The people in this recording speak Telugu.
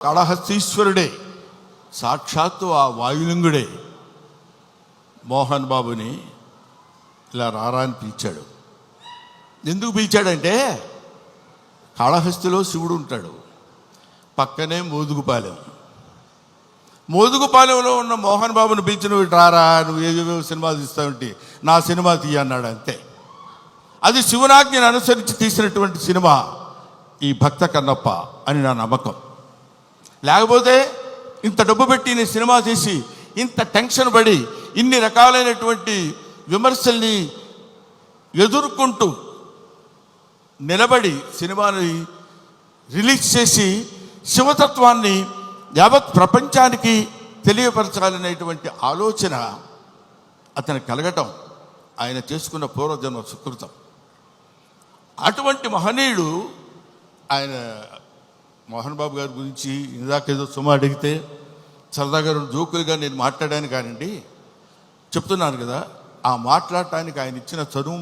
కాళహస్తీశ్వరుడే, సాక్షాత్తు ఆ వాయులింగుడే మోహన్ బాబుని ఇలా రారా అని పిలిచాడు. ఎందుకు పిలిచాడంటే, కాళహస్తిలో శివుడు ఉంటాడు, పక్కనే మోదుగుపాలెంలో ఉన్న మోహన్ బాబుని పిలిచి నువ్వు రారా, నువ్వు ఏవేవో సినిమాలు తీస్తావంటే నా సినిమా తీయ అన్నాడు. అంతే. అది శివనాజ్ఞను అనుసరించి తీసినటువంటి సినిమా ఈ భక్త కన్నప్ప అని నా నమ్మకం. లేకపోతే ఇంత డబ్బు పెట్టి నేను సినిమా తీసి ఇంత టెన్షన్ పడి ఇన్ని రకాలైనటువంటి విమర్శల్ని ఎదుర్కొంటూ నిలబడి సినిమాని రిలీజ్ చేసి శివతత్వాన్ని యావత్ ప్రపంచానికి తెలియపరచాలనేటువంటి ఆలోచన అతను కలగటం ఆయన చేసుకున్న పూర్వజన్మ సుకృతం. అటువంటి మహనీయుడు ఆయన. మోహన్ బాబు గారి గురించి ఇందాకేదో సుమా అడిగితే సరదాగా రెండు జోకులుగా నేను మాట్లాడాను కానండి, చెప్తున్నాను కదా, ఆ మాట్లాడటానికి ఆయన ఇచ్చిన చదువు